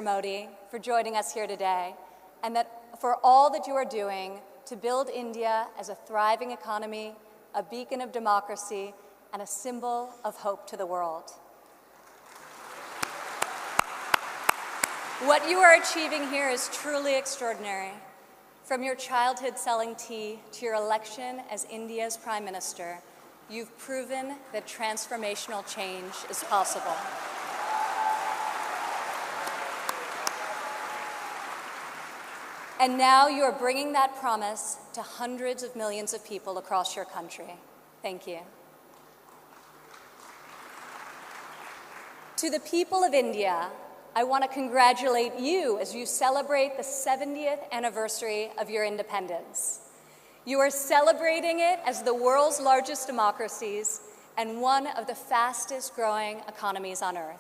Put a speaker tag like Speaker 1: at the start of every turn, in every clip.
Speaker 1: Modi, for joining us here today, and for all that you are doing to build India as a thriving economy, a beacon of democracy, and a symbol of hope to the world. What you are achieving here is truly extraordinary. From your childhood selling tea to your election as India's Prime Minister, you've proven that transformational change is possible. And now you are bringing that promise to hundreds of millions of people across your country. Thank you. To the people of India, I want to congratulate you as you celebrate the 70th anniversary of your independence. You are celebrating it as the world's largest democracies and one of the fastest growing economies on earth.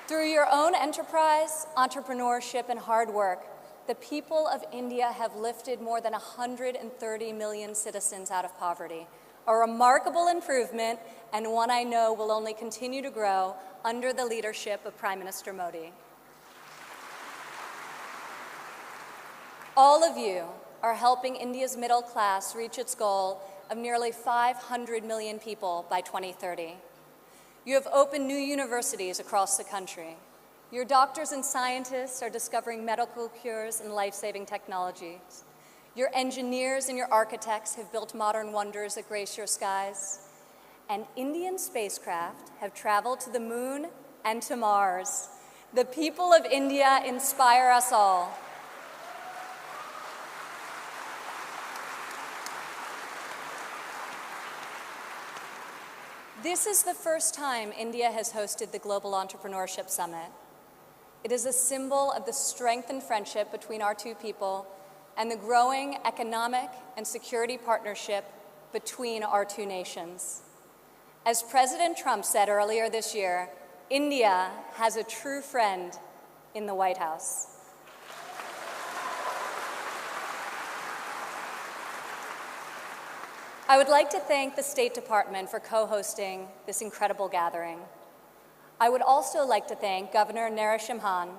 Speaker 1: Through your own enterprise, entrepreneurship, and hard work, the people of India have lifted more than 130 million citizens out of poverty, a remarkable improvement and one I know will only continue to grow under the leadership of Prime Minister Modi. All of you are helping India's middle class reach its goal of nearly 500 million people by 2030. You have opened new universities across the country. Your doctors and scientists are discovering medical cures and life-saving technologies. Your engineers and your architects have built modern wonders that grace your skies. And Indian spacecraft have traveled to the moon and to Mars. The people of India inspire us all. This is the first time India has hosted the Global Entrepreneurship Summit. It is a symbol of the strength and friendship between our two people and the growing economic and security partnership between our two nations. As President Trump said earlier this year, India has a true friend in the White House. I would like to thank the State Department for co-hosting this incredible gathering. I would also like to thank Governor Narasimhan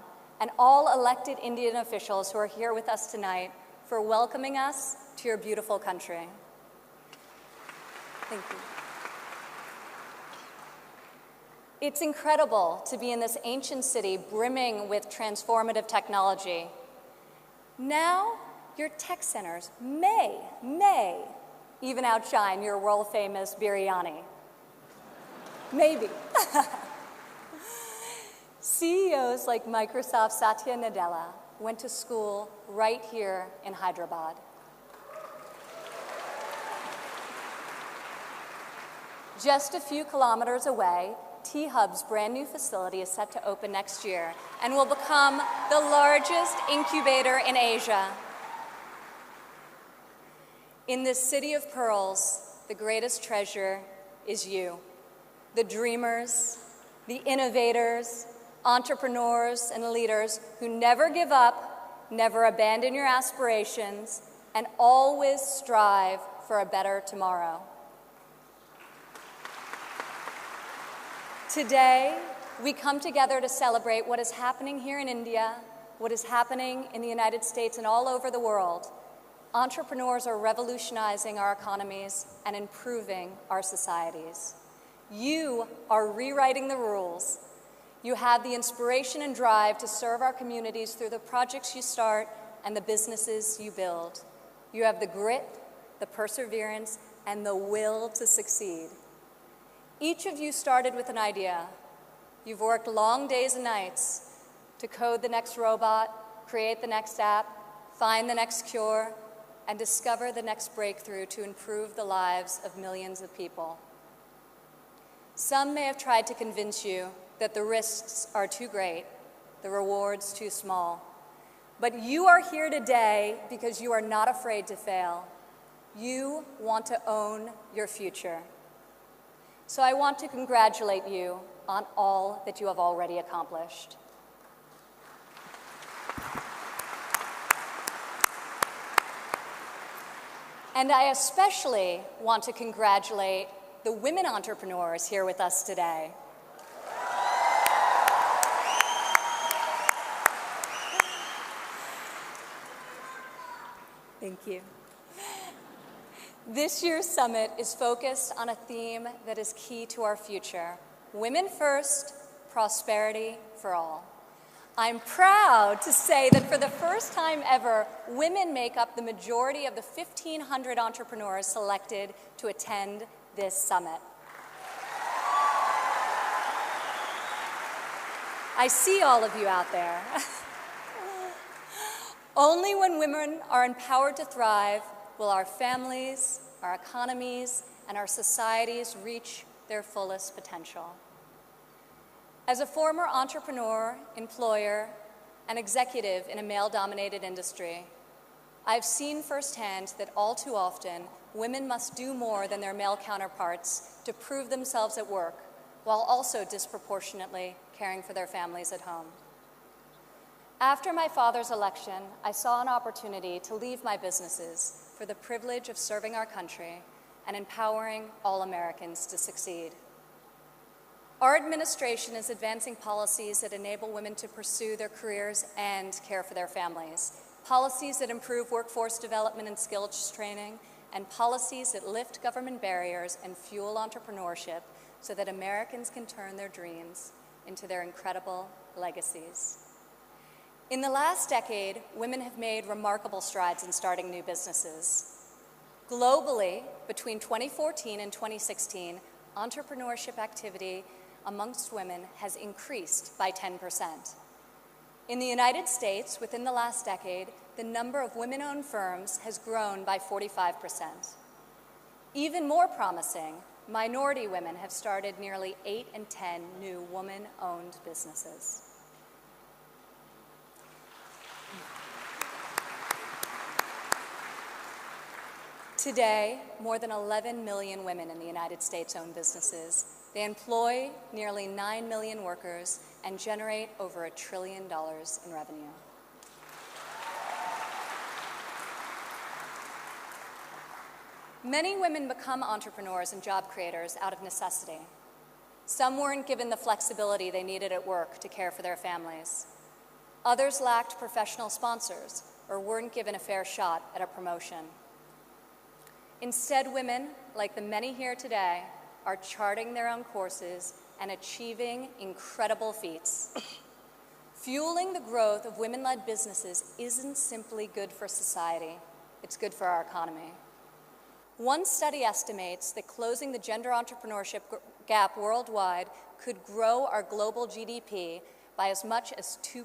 Speaker 1: and all elected Indian officials who are here with us tonight for welcoming us to your beautiful country. Thank you. It's incredible to be in this ancient city brimming with transformative technology. Now, your tech centers may even outshine your world-famous biryani. Maybe. CEOs like Microsoft's Satya Nadella went to school right here in Hyderabad. Just a few kilometers away, T-Hub's brand new facility is set to open next year and will become the largest incubator in Asia. In this city of pearls, the greatest treasure is you, the dreamers, the innovators, entrepreneurs, and leaders who never give up, never abandon your aspirations, and always strive for a better tomorrow. Today, we come together to celebrate what is happening here in India, what is happening in the United States and all over the world. Entrepreneurs are revolutionizing our economies and improving our societies. You are rewriting the rules. You have the inspiration and drive to serve our communities through the projects you start and the businesses you build. You have the grit, the perseverance, and the will to succeed. Each of you started with an idea. You've worked long days and nights to code the next robot, create the next app, find the next cure, and discover the next breakthrough to improve the lives of millions of people. Some may have tried to convince you that the risks are too great, the rewards too small. But you are here today because you are not afraid to fail. You want to own your future. So I want to congratulate you on all that you have already accomplished. And I especially want to congratulate the women entrepreneurs here with us today. Thank you. This year's summit is focused on a theme that is key to our future: women first, prosperity for all. I'm proud to say that for the first time ever, women make up the majority of the 1,500 entrepreneurs selected to attend this summit. I see all of you out there. Only when women are empowered to thrive will our families, our economies, and our societies reach their fullest potential. As a former entrepreneur, employer, and executive in a male-dominated industry, I've seen firsthand that all too often, women must do more than their male counterparts to prove themselves at work, while also disproportionately caring for their families at home. After my father's election, I saw an opportunity to leave my businesses for the privilege of serving our country and empowering all Americans to succeed. Our administration is advancing policies that enable women to pursue their careers and care for their families, policies that improve workforce development and skills training, and policies that lift government barriers and fuel entrepreneurship so that Americans can turn their dreams into their incredible legacies. In the last decade, women have made remarkable strides in starting new businesses. Globally, between 2014 and 2016, entrepreneurship activity amongst women has increased by 10%. In the United States, within the last decade, the number of women-owned firms has grown by 45%. Even more promising, minority women have started nearly 8 in 10 new woman-owned businesses. Today, more than 11 million women in the United States own businesses. They employ nearly 9 million workers and generate over $1 trillion in revenue. Many women become entrepreneurs and job creators out of necessity. Some weren't given the flexibility they needed at work to care for their families. Others lacked professional sponsors or weren't given a fair shot at a promotion. Instead, women, like the many here today, are charting their own courses and achieving incredible feats. Fueling the growth of women-led businesses isn't simply good for society, it's good for our economy. One study estimates that closing the gender entrepreneurship gap worldwide could grow our global GDP by as much as 2%.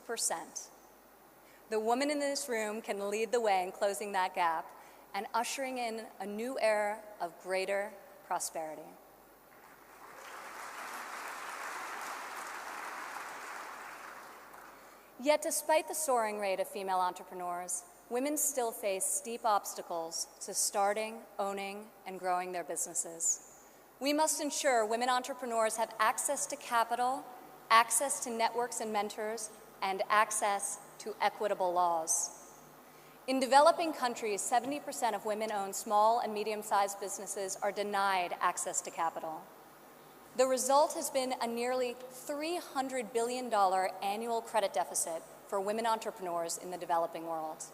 Speaker 1: The women in this room can lead the way in closing that gap and ushering in a new era of greater prosperity. Yet despite the soaring rate of female entrepreneurs, women still face steep obstacles to starting, owning, and growing their businesses. We must ensure women entrepreneurs have access to capital, access to networks and mentors, and access to equitable laws. In developing countries, 70% of women-owned small and medium-sized businesses are denied access to capital. The result has been a nearly $300 billion annual credit deficit for women entrepreneurs in the developing world.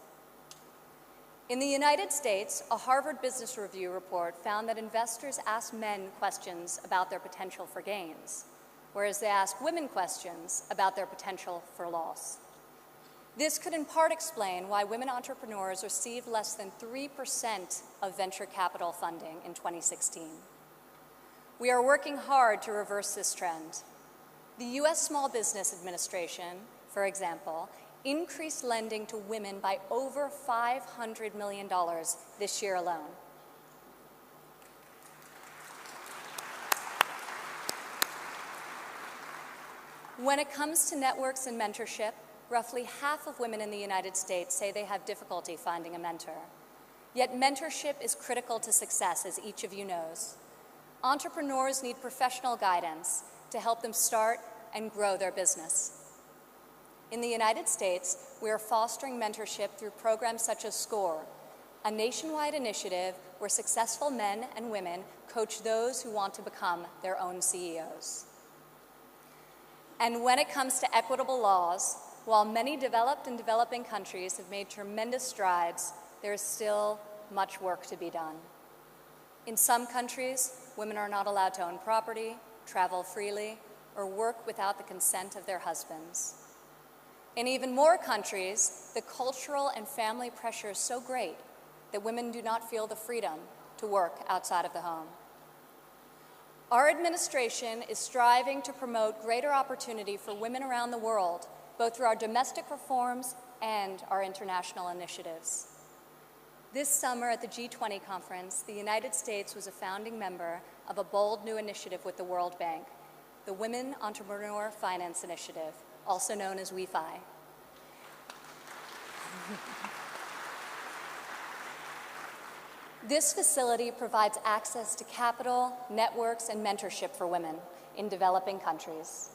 Speaker 1: In the United States, a Harvard Business Review report found that investors ask men questions about their potential for gains, whereas they ask women questions about their potential for loss. This could in part explain why women entrepreneurs received less than 3% of venture capital funding in 2016. We are working hard to reverse this trend. The U.S. Small Business Administration, for example, increased lending to women by over $500 million this year alone. When it comes to networks and mentorship, roughly half of women in the United States say they have difficulty finding a mentor. Yet mentorship is critical to success, as each of you knows. Entrepreneurs need professional guidance to help them start and grow their business. In the United States, we are fostering mentorship through programs such as SCORE, a nationwide initiative where successful men and women coach those who want to become their own CEOs. And when it comes to equitable laws, while many developed and developing countries have made tremendous strides, there is still much work to be done. In some countries, women are not allowed to own property, travel freely, or work without the consent of their husbands. In even more countries, the cultural and family pressure is so great that women do not feel the freedom to work outside of the home. Our administration is striving to promote greater opportunity for women around the world, both through our domestic reforms and our international initiatives. This summer at the G20 conference, the United States was a founding member of a bold new initiative with the World Bank, the Women Entrepreneur Finance Initiative, also known as WEFI. This facility provides access to capital, networks, and mentorship for women in developing countries.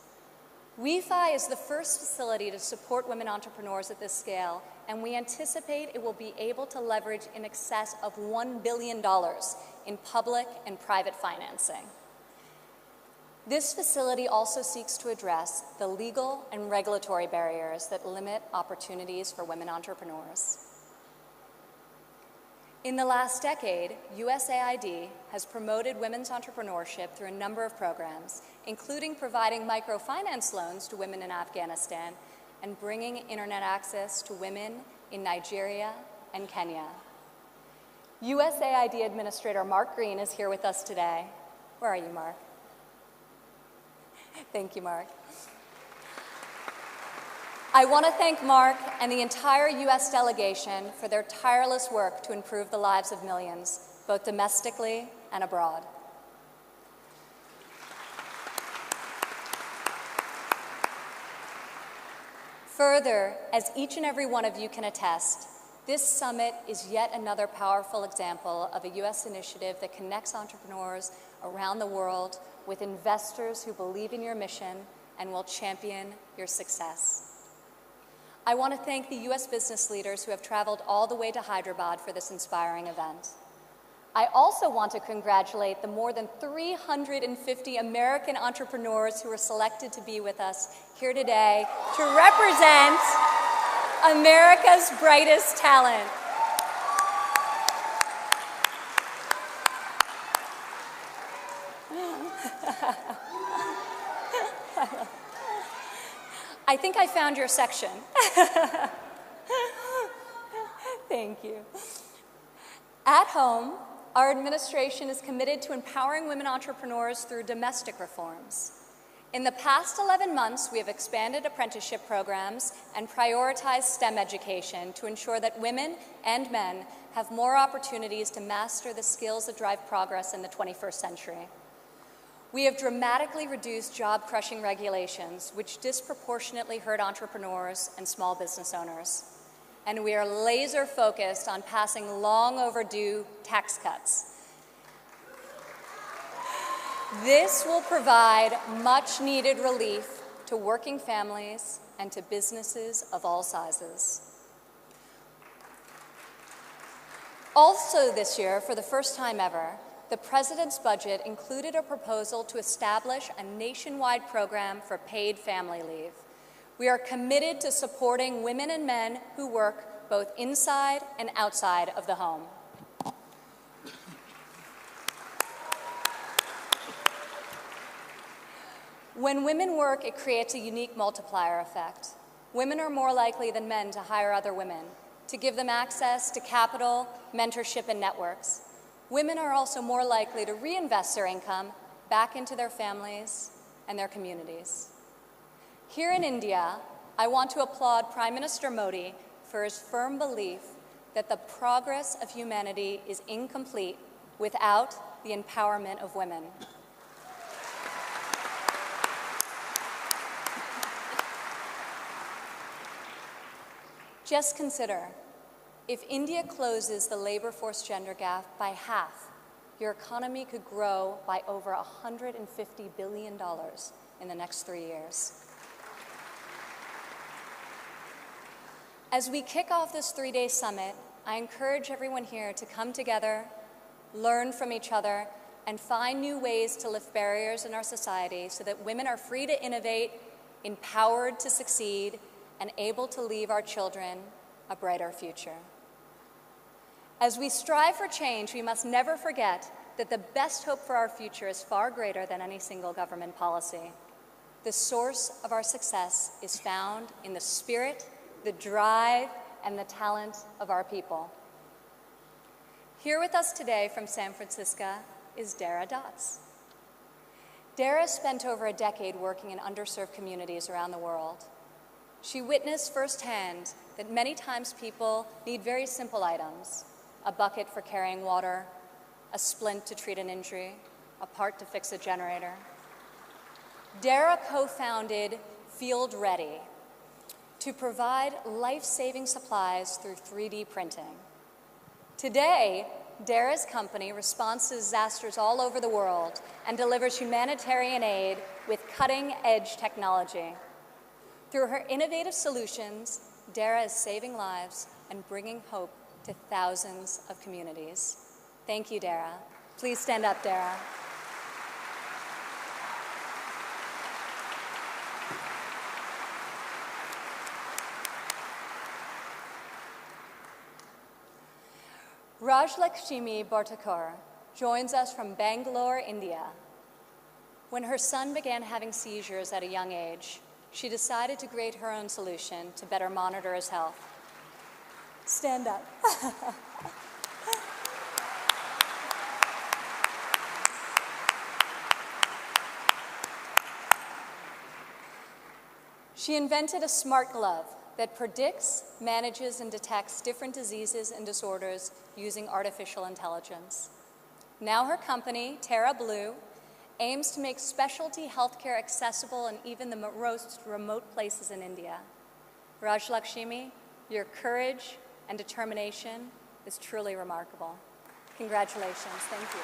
Speaker 1: WEFI is the first facility to support women entrepreneurs at this scale, and we anticipate it will be able to leverage in excess of $1 billion in public and private financing. This facility also seeks to address the legal and regulatory barriers that limit opportunities for women entrepreneurs. In the last decade, USAID has promoted women's entrepreneurship through a number of programs, including providing microfinance loans to women in Afghanistan and bringing internet access to women in Nigeria and Kenya. USAID Administrator Mark Green is here with us today. Where are you, Mark? Thank you, Mark. I want to thank Mark and the entire U.S. delegation for their tireless work to improve the lives of millions, both domestically and abroad. Further, as each and every one of you can attest, this summit is yet another powerful example of a U.S. initiative that connects entrepreneurs around the world with investors who believe in your mission and will champion your success. I want to thank the U.S. business leaders who have traveled all the way to Hyderabad for this inspiring event. I also want to congratulate the more than 350 American entrepreneurs who were selected to be with us here today to represent America's brightest talent. I think I found your section. Thank you. At home, our administration is committed to empowering women entrepreneurs through domestic reforms. In the past 11 months, we have expanded apprenticeship programs and prioritized STEM education to ensure that women and men have more opportunities to master the skills that drive progress in the 21st century. We have dramatically reduced job-crushing regulations, which disproportionately hurt entrepreneurs and small business owners. And we are laser-focused on passing long-overdue tax cuts. This will provide much-needed relief to working families and to businesses of all sizes. Also this year, for the first time ever, the President's budget included a proposal to establish a nationwide program for paid family leave. We are committed to supporting women and men who work both inside and outside of the home. When women work, it creates a unique multiplier effect. Women are more likely than men to hire other women, to give them access to capital, mentorship, and networks. Women are also more likely to reinvest their income back into their families and their communities. Here in India, I want to applaud Prime Minister Modi for his firm belief that the progress of humanity is incomplete without the empowerment of women. Just consider, if India closes the labor force gender gap by half, your economy could grow by over $150 billion in the next 3 years. As we kick off this 3-day summit, I encourage everyone here to come together, learn from each other, and find new ways to lift barriers in our society so that women are free to innovate, empowered to succeed, and able to leave our children a brighter future. As we strive for change, we must never forget that the best hope for our future is far greater than any single government policy. The source of our success is found in the spirit, the drive, and the talent of our people. Here with us today from San Francisco is Dara Dotz. Dara spent over a decade working in underserved communities around the world. She witnessed firsthand that many times people need very simple items: a bucket for carrying water, a splint to treat an injury, a part to fix a generator. Dara co-founded Field Ready to provide life-saving supplies through 3D printing. Today, Dara's company responds to disasters all over the world and delivers humanitarian aid with cutting-edge technology. Through her innovative solutions, Dara is saving lives and bringing hope to thousands of communities. Thank you, Dara. Please stand up, Dara. Rajlakshmi Bhartakar joins us from Bangalore, India. When her son began having seizures at a young age, she decided to create her own solution to better monitor his health. Stand up. She invented a smart glove that predicts, manages, and detects different diseases and disorders using artificial intelligence. Now her company, Terra Blue, aims to make specialty healthcare accessible in even the most remote places in India. Rajlakshmi, your courage and determination is truly remarkable. Congratulations. Thank you.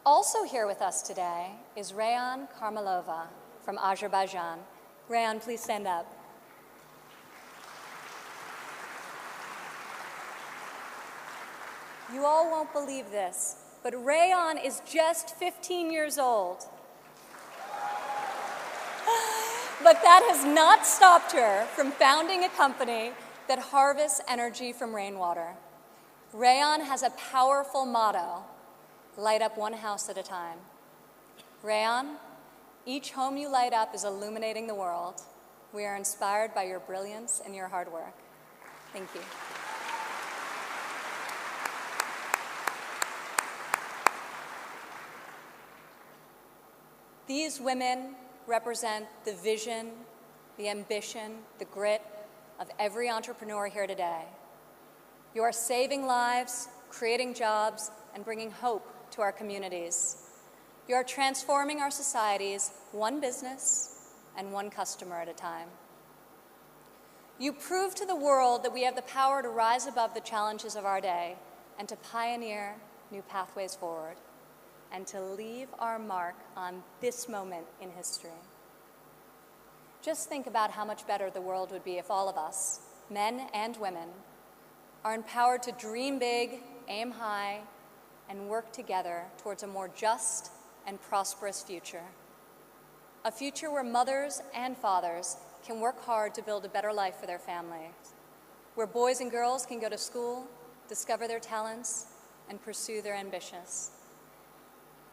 Speaker 1: Also here with us today is Rayan Karmalova from Azerbaijan. Rayan, please stand up. You all won't believe this, but Rayan is just 15 years old. But that has not stopped her from founding a company that harvests energy from rainwater. Rayan has a powerful motto: light up one house at a time. Rayan, each home you light up is illuminating the world. We are inspired by your brilliance and your hard work. Thank you. These women represent the vision, the ambition, the grit of every entrepreneur here today. You are saving lives, creating jobs, and bringing hope to our communities. You are transforming our societies one business and one customer at a time. You prove to the world that we have the power to rise above the challenges of our day and to pioneer new pathways forward and to leave our mark on this moment in history. Just think about how much better the world would be if all of us, men and women, are empowered to dream big, aim high, and work together towards a more just and prosperous future. A future where mothers and fathers can work hard to build a better life for their families, where boys and girls can go to school, discover their talents, and pursue their ambitions,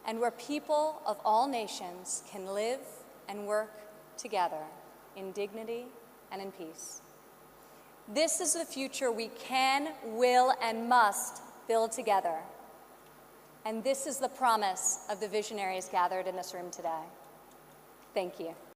Speaker 1: and where people of all nations can live and work together in dignity and in peace. This is the future we can, will, and must build together. And this is the promise of the visionaries gathered in this room today. Thank you.